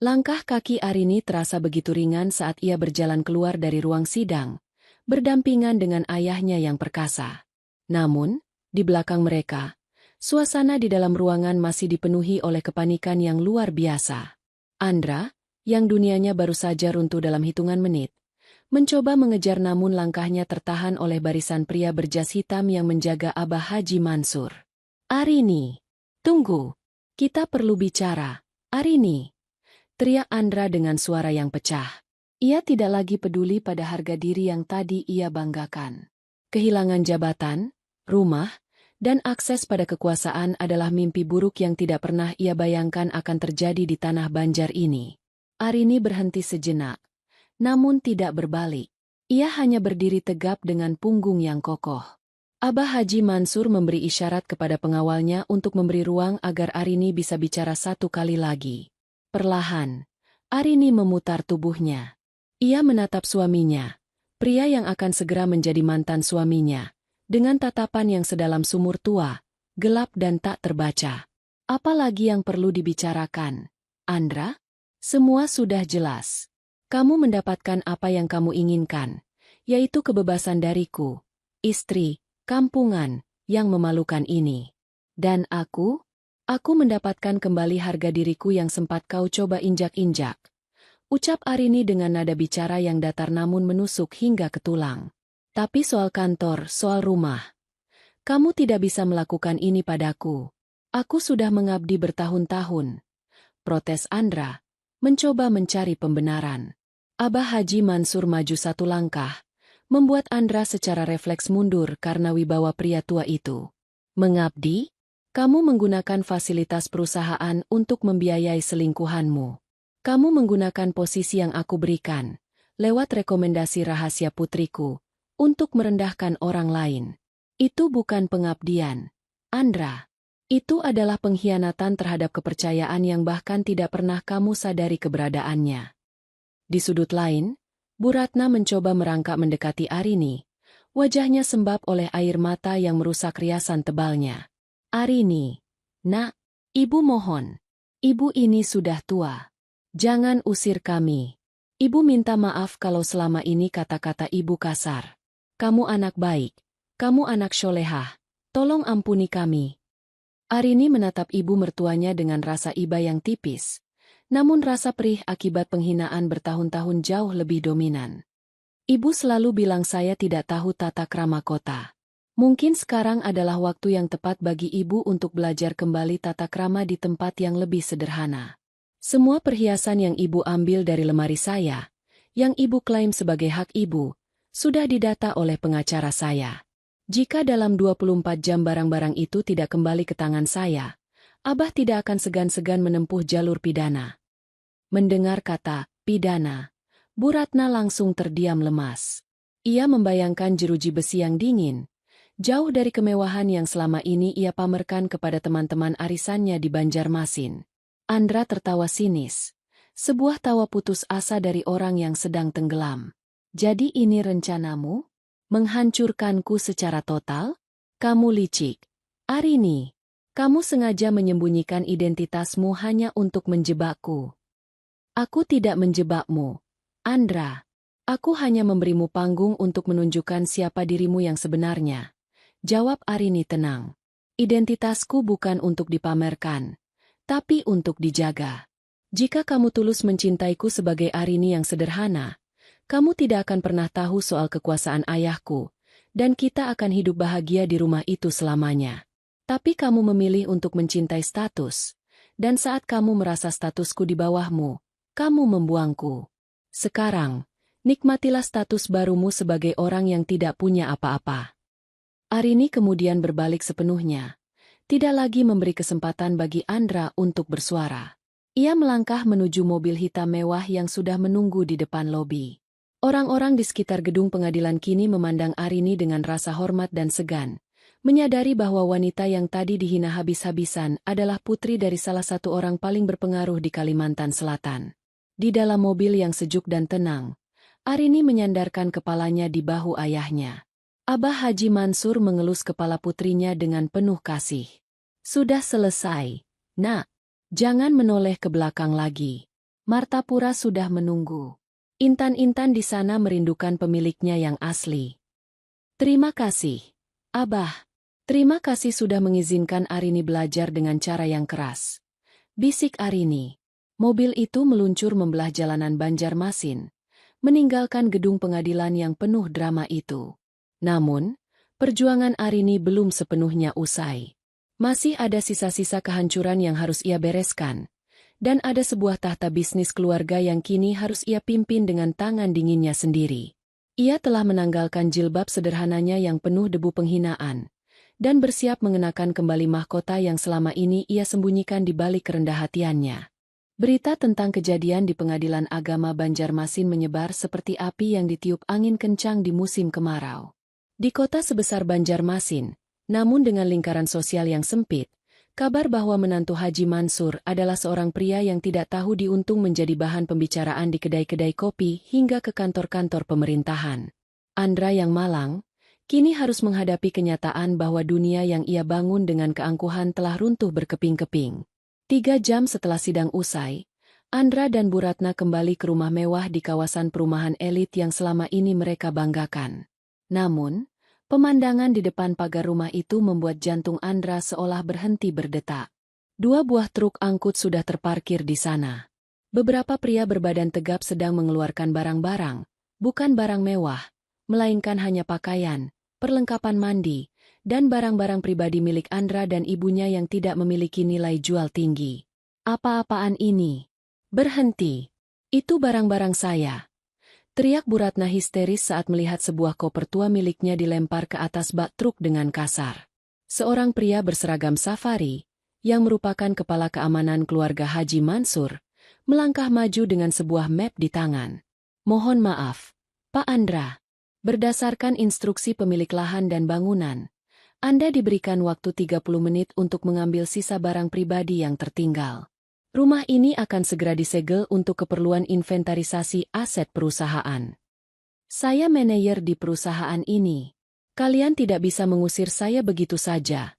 Langkah kaki Arini terasa begitu ringan saat ia berjalan keluar dari ruang sidang, berdampingan dengan ayahnya yang perkasa. Namun, di belakang mereka, suasana di dalam ruangan masih dipenuhi oleh kepanikan yang luar biasa. Andra, yang dunianya baru saja runtuh dalam hitungan menit, mencoba mengejar namun langkahnya tertahan oleh barisan pria berjas hitam yang menjaga Abah Haji Mansur. Arini, tunggu. Kita perlu bicara. Arini, teriak Andra dengan suara yang pecah. Ia tidak lagi peduli pada harga diri yang tadi ia banggakan. Kehilangan jabatan, rumah, dan akses pada kekuasaan adalah mimpi buruk yang tidak pernah ia bayangkan akan terjadi di tanah Banjar ini. Arini berhenti sejenak. Namun tidak berbalik. Ia hanya berdiri tegap dengan punggung yang kokoh. Abah Haji Mansur memberi isyarat kepada pengawalnya untuk memberi ruang agar Arini bisa bicara satu kali lagi. Perlahan, Arini memutar tubuhnya. Ia menatap suaminya, pria yang akan segera menjadi mantan suaminya, dengan tatapan yang sedalam sumur tua, gelap dan tak terbaca. Apalagi yang perlu dibicarakan? Andra? Semua sudah jelas. Kamu mendapatkan apa yang kamu inginkan, yaitu kebebasan dariku, istri, kampungan, yang memalukan ini. Dan aku mendapatkan kembali harga diriku yang sempat kau coba injak-injak. Ucap Arini dengan nada bicara yang datar namun menusuk hingga ke tulang. Tapi soal kantor, soal rumah, kamu tidak bisa melakukan ini padaku. Aku sudah mengabdi bertahun-tahun. Protes Andra, mencoba mencari pembenaran. Abah Haji Mansur maju satu langkah, membuat Andra secara refleks mundur karena wibawa pria tua itu. Mengabdi? Kamu menggunakan fasilitas perusahaan untuk membiayai selingkuhanmu. Kamu menggunakan posisi yang aku berikan, lewat rekomendasi rahasia putriku, untuk merendahkan orang lain. Itu bukan pengabdian, Andra. Itu adalah pengkhianatan terhadap kepercayaan yang bahkan tidak pernah kamu sadari keberadaannya. Di sudut lain, Bu Ratna mencoba merangkak mendekati Arini. Wajahnya sembab oleh air mata yang merusak riasan tebalnya. Arini, nak, ibu mohon. Ibu ini sudah tua. Jangan usir kami. Ibu minta maaf kalau selama ini kata-kata ibu kasar. Kamu anak baik. Kamu anak solehah. Tolong ampuni kami. Arini menatap ibu mertuanya dengan rasa iba yang tipis. Namun rasa perih akibat penghinaan bertahun-tahun jauh lebih dominan. Ibu selalu bilang saya tidak tahu tata krama kota. Mungkin sekarang adalah waktu yang tepat bagi ibu untuk belajar kembali tata krama di tempat yang lebih sederhana. Semua perhiasan yang ibu ambil dari lemari saya, yang ibu klaim sebagai hak ibu, sudah didata oleh pengacara saya. Jika dalam 24 jam barang-barang itu tidak kembali ke tangan saya, Abah tidak akan segan-segan menempuh jalur pidana. Mendengar kata pidana, Bu Ratna langsung terdiam lemas. Ia membayangkan jeruji besi yang dingin, jauh dari kemewahan yang selama ini ia pamerkan kepada teman-teman arisannya di Banjarmasin. Andra tertawa sinis. Sebuah tawa putus asa dari orang yang sedang tenggelam. Jadi ini rencanamu? Menghancurkanku secara total? Kamu licik. Arini, kamu sengaja menyembunyikan identitasmu hanya untuk menjebakku. Aku tidak menjebakmu, Andra. Aku hanya memberimu panggung untuk menunjukkan siapa dirimu yang sebenarnya. Jawab Arini tenang. Identitasku bukan untuk dipamerkan, tapi untuk dijaga. Jika kamu tulus mencintaiku sebagai Arini yang sederhana, kamu tidak akan pernah tahu soal kekuasaan ayahku, dan kita akan hidup bahagia di rumah itu selamanya. Tapi kamu memilih untuk mencintai status, dan saat kamu merasa statusku di bawahmu, kamu membuangku. Sekarang, nikmatilah status barumu sebagai orang yang tidak punya apa-apa. Arini kemudian berbalik sepenuhnya, tidak lagi memberi kesempatan bagi Andra untuk bersuara. Ia melangkah menuju mobil hitam mewah yang sudah menunggu di depan lobi. Orang-orang di sekitar gedung pengadilan kini memandang Arini dengan rasa hormat dan segan, menyadari bahwa wanita yang tadi dihina habis-habisan adalah putri dari salah satu orang paling berpengaruh di Kalimantan Selatan. Di dalam mobil yang sejuk dan tenang, Arini menyandarkan kepalanya di bahu ayahnya. Abah Haji Mansur mengelus kepala putrinya dengan penuh kasih. Sudah selesai, Nak. Jangan menoleh ke belakang lagi. Martapura sudah menunggu. Intan-intan di sana merindukan pemiliknya yang asli. Terima kasih, Abah. Terima kasih sudah mengizinkan Arini belajar dengan cara yang keras. Bisik Arini. Mobil itu meluncur membelah jalanan Banjarmasin, meninggalkan gedung pengadilan yang penuh drama itu. Namun, perjuangan Arini belum sepenuhnya usai. Masih ada sisa-sisa kehancuran yang harus ia bereskan, dan ada sebuah tahta bisnis keluarga yang kini harus ia pimpin dengan tangan dinginnya sendiri. Ia telah menanggalkan jilbab sederhananya yang penuh debu penghinaan, dan bersiap mengenakan kembali mahkota yang selama ini ia sembunyikan di balik kerendah hatiannya. Berita tentang kejadian di Pengadilan Agama Banjarmasin menyebar seperti api yang ditiup angin kencang di musim kemarau. Di kota sebesar Banjarmasin, namun dengan lingkaran sosial yang sempit, kabar bahwa menantu Haji Mansur adalah seorang pria yang tidak tahu diuntung menjadi bahan pembicaraan di kedai-kedai kopi hingga ke kantor-kantor pemerintahan. Andra yang malang, kini harus menghadapi kenyataan bahwa dunia yang ia bangun dengan keangkuhan telah runtuh berkeping-keping. 3 jam setelah sidang usai, Andra dan Bu Ratna kembali ke rumah mewah di kawasan perumahan elit yang selama ini mereka banggakan. Namun, pemandangan di depan pagar rumah itu membuat jantung Andra seolah berhenti berdetak. 2 buah truk angkut sudah terparkir di sana. Beberapa pria berbadan tegap sedang mengeluarkan barang-barang, bukan barang mewah, melainkan hanya pakaian, perlengkapan mandi, dan barang-barang pribadi milik Andra dan ibunya yang tidak memiliki nilai jual tinggi. Apa-apaan ini? Berhenti. Itu barang-barang saya. Teriak Bu Ratna histeris saat melihat sebuah koper tua miliknya dilempar ke atas bak truk dengan kasar. Seorang pria berseragam safari, yang merupakan kepala keamanan keluarga Haji Mansur, melangkah maju dengan sebuah map di tangan. Mohon maaf, Pak Andra. Berdasarkan instruksi pemilik lahan dan bangunan, Anda diberikan waktu 30 menit untuk mengambil sisa barang pribadi yang tertinggal. Rumah ini akan segera disegel untuk keperluan inventarisasi aset perusahaan. Saya manajer di perusahaan ini. Kalian tidak bisa mengusir saya begitu saja.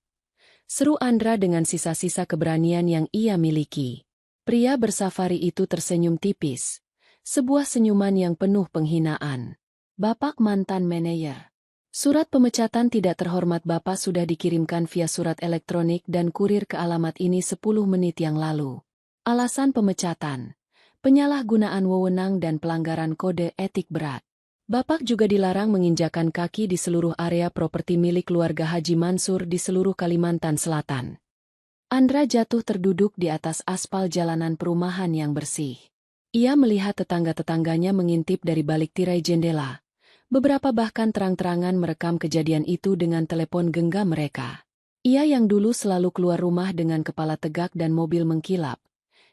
Seru Andra dengan sisa-sisa keberanian yang ia miliki. Pria bersafari itu tersenyum tipis. Sebuah senyuman yang penuh penghinaan. Bapak mantan manajer. Surat pemecatan tidak terhormat Bapak sudah dikirimkan via surat elektronik dan kurir ke alamat ini 10 menit yang lalu. Alasan pemecatan, penyalahgunaan wewenang dan pelanggaran kode etik berat. Bapak juga dilarang menginjakan kaki di seluruh area properti milik keluarga Haji Mansur di seluruh Kalimantan Selatan. Andra jatuh terduduk di atas aspal jalanan perumahan yang bersih. Ia melihat tetangga-tetangganya mengintip dari balik tirai jendela. Beberapa bahkan terang-terangan merekam kejadian itu dengan telepon genggam mereka. Ia yang dulu selalu keluar rumah dengan kepala tegak dan mobil mengkilap,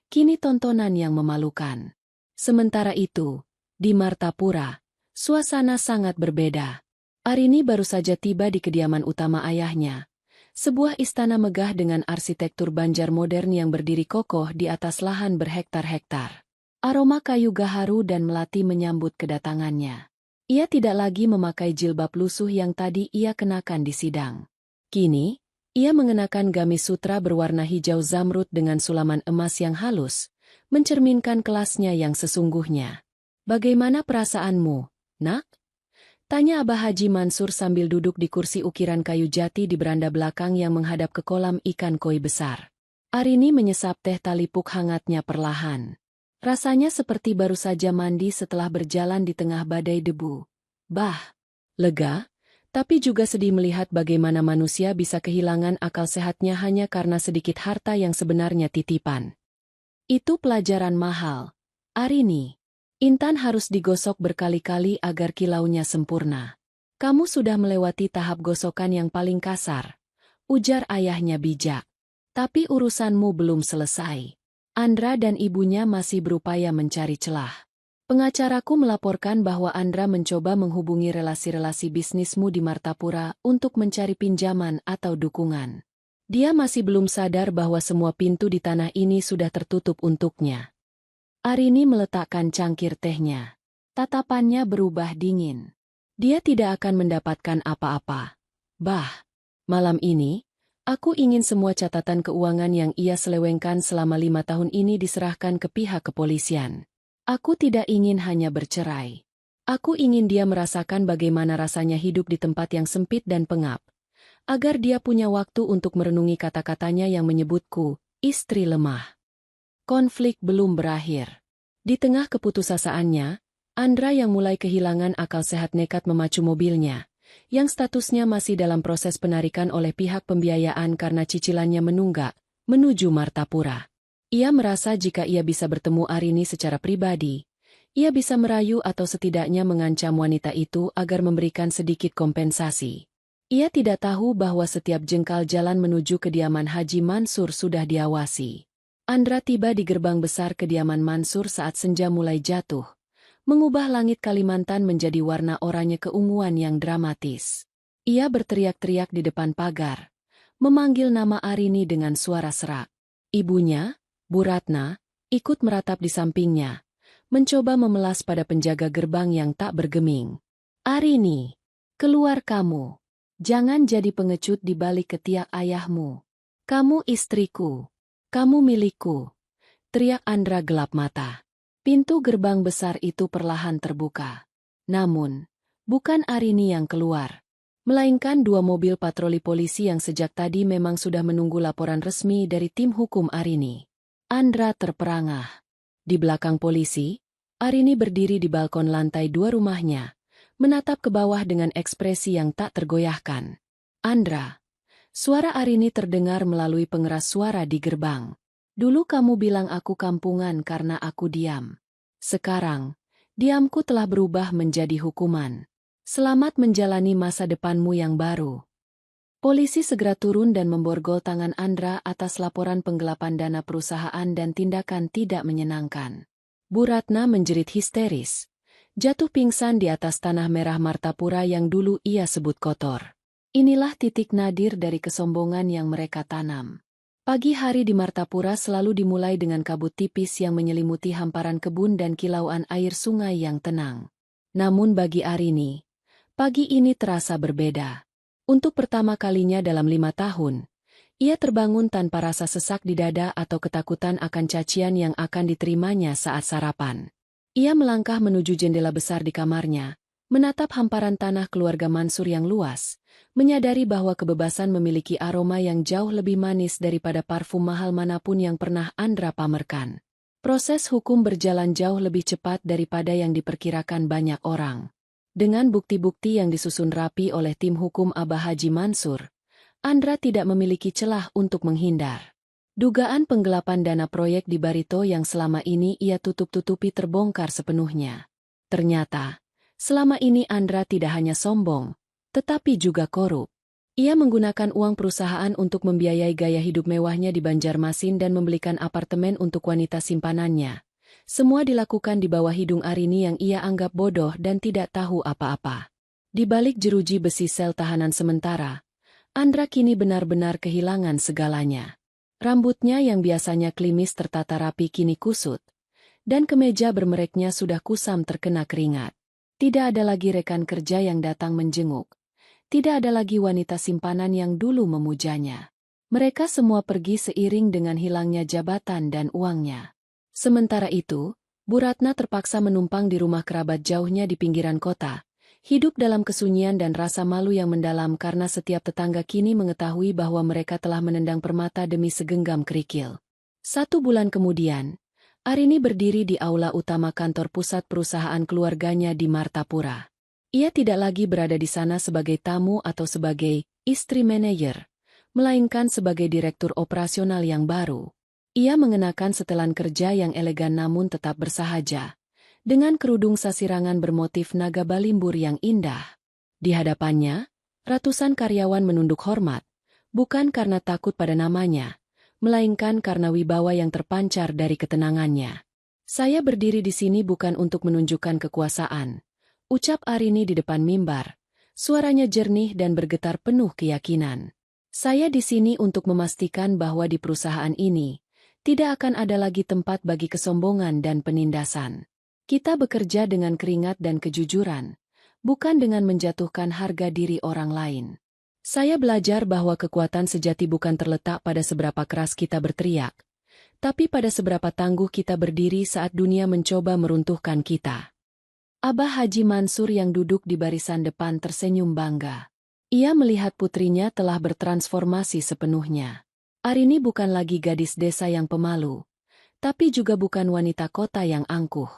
kini tontonan yang memalukan. Sementara itu, di Martapura, suasana sangat berbeda. Arini baru saja tiba di kediaman utama ayahnya. Sebuah istana megah dengan arsitektur Banjar modern yang berdiri kokoh di atas lahan berhektar-hektar. Aroma kayu gaharu dan melati menyambut kedatangannya. Ia tidak lagi memakai jilbab lusuh yang tadi ia kenakan di sidang. Kini, ia mengenakan gamis sutra berwarna hijau zamrud dengan sulaman emas yang halus, mencerminkan kelasnya yang sesungguhnya. "Bagaimana perasaanmu, nak?" tanya Abah Haji Mansur sambil duduk di kursi ukiran kayu jati di beranda belakang yang menghadap ke kolam ikan koi besar. Arini menyesap teh talipuk hangatnya perlahan. Rasanya seperti baru saja mandi setelah berjalan di tengah badai debu. Bah, lega, tapi juga sedih melihat bagaimana manusia bisa kehilangan akal sehatnya hanya karena sedikit harta yang sebenarnya titipan. Itu pelajaran mahal. Arini, intan harus digosok berkali-kali agar kilaunya sempurna. "Kamu sudah melewati tahap gosokan yang paling kasar," ujar ayahnya bijak. "Tapi urusanmu belum selesai. Andra dan ibunya masih berupaya mencari celah. Pengacaraku melaporkan bahwa Andra mencoba menghubungi relasi-relasi bisnismu di Martapura untuk mencari pinjaman atau dukungan. Dia masih belum sadar bahwa semua pintu di tanah ini sudah tertutup untuknya." Arini meletakkan cangkir tehnya. Tatapannya berubah dingin. Dia tidak akan mendapatkan apa-apa. "Bah, malam ini, aku ingin semua catatan keuangan yang ia selewengkan selama 5 tahun ini diserahkan ke pihak kepolisian. Aku tidak ingin hanya bercerai. Aku ingin dia merasakan bagaimana rasanya hidup di tempat yang sempit dan pengap. Agar dia punya waktu untuk merenungi kata-katanya yang menyebutku, istri lemah." Konflik belum berakhir. Di tengah keputusasaannya, Andra yang mulai kehilangan akal sehat nekat memacu mobilnya, yang statusnya masih dalam proses penarikan oleh pihak pembiayaan karena cicilannya menunggak, menuju Martapura. Ia merasa jika ia bisa bertemu Arini secara pribadi, ia bisa merayu atau setidaknya mengancam wanita itu agar memberikan sedikit kompensasi. Ia tidak tahu bahwa setiap jengkal jalan menuju kediaman Haji Mansur sudah diawasi. Andra tiba di gerbang besar kediaman Mansur saat senja mulai jatuh, mengubah langit Kalimantan menjadi warna oranye keunguan yang dramatis. Ia berteriak-teriak di depan pagar, memanggil nama Arini dengan suara serak. Ibunya, Bu Ratna, ikut meratap di sampingnya, mencoba memelas pada penjaga gerbang yang tak bergeming. "Arini, keluar kamu. Jangan jadi pengecut di balik ketiak ayahmu. Kamu istriku. Kamu milikku," teriak Andra gelap mata. Pintu gerbang besar itu perlahan terbuka. Namun, bukan Arini yang keluar, melainkan 2 mobil patroli polisi yang sejak tadi memang sudah menunggu laporan resmi dari tim hukum Arini. Andra terperangah. Di belakang polisi, Arini berdiri di balkon lantai 2 rumahnya, menatap ke bawah dengan ekspresi yang tak tergoyahkan. "Andra." Suara Arini terdengar melalui pengeras suara di gerbang. "Dulu kamu bilang aku kampungan karena aku diam. Sekarang, diamku telah berubah menjadi hukuman. Selamat menjalani masa depanmu yang baru." Polisi segera turun dan memborgol tangan Andra atas laporan penggelapan dana perusahaan dan tindakan tidak menyenangkan. Bu Ratna menjerit histeris, jatuh pingsan di atas tanah merah Martapura yang dulu ia sebut kotor. Inilah titik nadir dari kesombongan yang mereka tanam. Pagi hari di Martapura selalu dimulai dengan kabut tipis yang menyelimuti hamparan kebun dan kilauan air sungai yang tenang. Namun bagi Arini, pagi ini terasa berbeda. Untuk pertama kalinya dalam 5 tahun, ia terbangun tanpa rasa sesak di dada atau ketakutan akan cacian yang akan diterimanya saat sarapan. Ia melangkah menuju jendela besar di kamarnya, menatap hamparan tanah keluarga Mansur yang luas, menyadari bahwa kebebasan memiliki aroma yang jauh lebih manis daripada parfum mahal manapun yang pernah Andra pamerkan. Proses hukum berjalan jauh lebih cepat daripada yang diperkirakan banyak orang. Dengan bukti-bukti yang disusun rapi oleh tim hukum Abah Haji Mansur, Andra tidak memiliki celah untuk menghindar. Dugaan penggelapan dana proyek di Barito yang selama ini ia tutup-tutupi terbongkar sepenuhnya. Ternyata, selama ini Andra tidak hanya sombong, tetapi juga korup. Ia menggunakan uang perusahaan untuk membiayai gaya hidup mewahnya di Banjarmasin dan membelikan apartemen untuk wanita simpanannya. Semua dilakukan di bawah hidung Arini yang ia anggap bodoh dan tidak tahu apa-apa. Di balik jeruji besi sel tahanan sementara, Andra kini benar-benar kehilangan segalanya. Rambutnya yang biasanya klimis tertata rapi kini kusut, dan kemeja bermereknya sudah kusam terkena keringat. Tidak ada lagi rekan kerja yang datang menjenguk. Tidak ada lagi wanita simpanan yang dulu memujanya. Mereka semua pergi seiring dengan hilangnya jabatan dan uangnya. Sementara itu, Bu Ratna terpaksa menumpang di rumah kerabat jauhnya di pinggiran kota, hidup dalam kesunyian dan rasa malu yang mendalam karena setiap tetangga kini mengetahui bahwa mereka telah menendang permata demi segenggam kerikil. 1 bulan kemudian, Arini berdiri di aula utama kantor pusat perusahaan keluarganya di Martapura. Ia tidak lagi berada di sana sebagai tamu atau sebagai istri manajer, melainkan sebagai direktur operasional yang baru. Ia mengenakan setelan kerja yang elegan namun tetap bersahaja, dengan kerudung sasirangan bermotif naga balimbur yang indah. Di hadapannya, ratusan karyawan menunduk hormat, bukan karena takut pada namanya, melainkan karena wibawa yang terpancar dari ketenangannya. Saya berdiri di sini bukan untuk menunjukkan kekuasaan, ucap Arini di depan mimbar. Suaranya jernih dan bergetar penuh keyakinan. Saya di sini untuk memastikan bahwa di perusahaan ini, tidak akan ada lagi tempat bagi kesombongan dan penindasan. Kita bekerja dengan keringat dan kejujuran, bukan dengan menjatuhkan harga diri orang lain. Saya belajar bahwa kekuatan sejati bukan terletak pada seberapa keras kita berteriak, tapi pada seberapa tangguh kita berdiri saat dunia mencoba meruntuhkan kita. Abah Haji Mansur yang duduk di barisan depan tersenyum bangga. Ia melihat putrinya telah bertransformasi sepenuhnya. Arini bukan lagi gadis desa yang pemalu, tapi juga bukan wanita kota yang angkuh.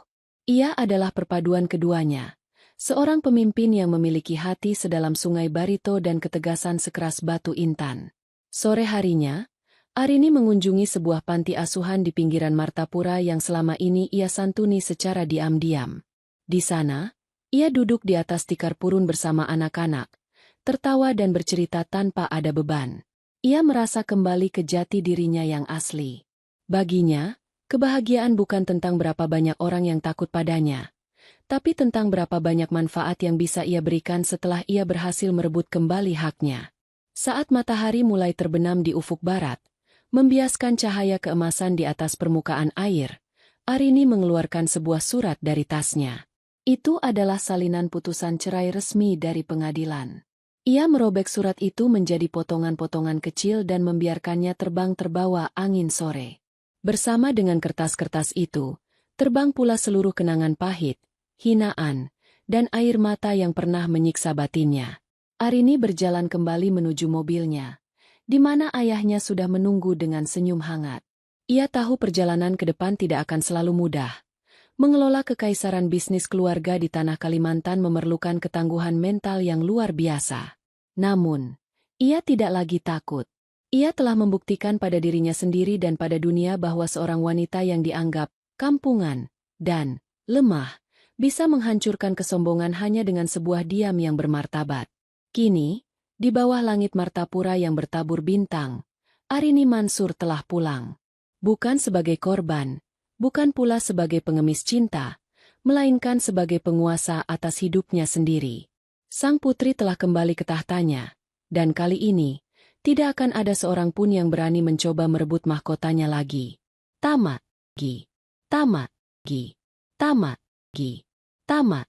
Ia adalah perpaduan keduanya. Seorang pemimpin yang memiliki hati sedalam sungai Barito dan ketegasan sekeras batu intan. Sore harinya, Arini mengunjungi sebuah panti asuhan di pinggiran Martapura yang selama ini ia santuni secara diam-diam. Di sana, ia duduk di atas tikar purun bersama anak-anak, tertawa dan bercerita tanpa ada beban. Ia merasa kembali ke jati dirinya yang asli. Baginya, kebahagiaan bukan tentang berapa banyak orang yang takut padanya, tapi tentang berapa banyak manfaat yang bisa ia berikan setelah ia berhasil merebut kembali haknya. Saat matahari mulai terbenam di ufuk barat, membiaskan cahaya keemasan di atas permukaan air, Arini mengeluarkan sebuah surat dari tasnya. Itu adalah salinan putusan cerai resmi dari pengadilan. Ia merobek surat itu menjadi potongan-potongan kecil dan membiarkannya terbang terbawa angin sore. Bersama dengan kertas-kertas itu, terbang pula seluruh kenangan pahit, hinaan, dan air mata yang pernah menyiksa batinnya. Arini berjalan kembali menuju mobilnya, di mana ayahnya sudah menunggu dengan senyum hangat. Ia tahu perjalanan ke depan tidak akan selalu mudah. Mengelola kekaisaran bisnis keluarga di tanah Kalimantan memerlukan ketangguhan mental yang luar biasa. Namun, ia tidak lagi takut. Ia telah membuktikan pada dirinya sendiri dan pada dunia bahwa seorang wanita yang dianggap kampungan dan lemah bisa menghancurkan kesombongan hanya dengan sebuah diam yang bermartabat. Kini, di bawah langit Martapura yang bertabur bintang, Arini Mansur telah pulang. Bukan sebagai korban, bukan pula sebagai pengemis cinta, melainkan sebagai penguasa atas hidupnya sendiri. Sang putri telah kembali ke tahtanya, dan kali ini, tidak akan ada seorang pun yang berani mencoba merebut mahkotanya lagi. Tamat, Gi. Tamat, Gi. Tamat, Gi. Tamat.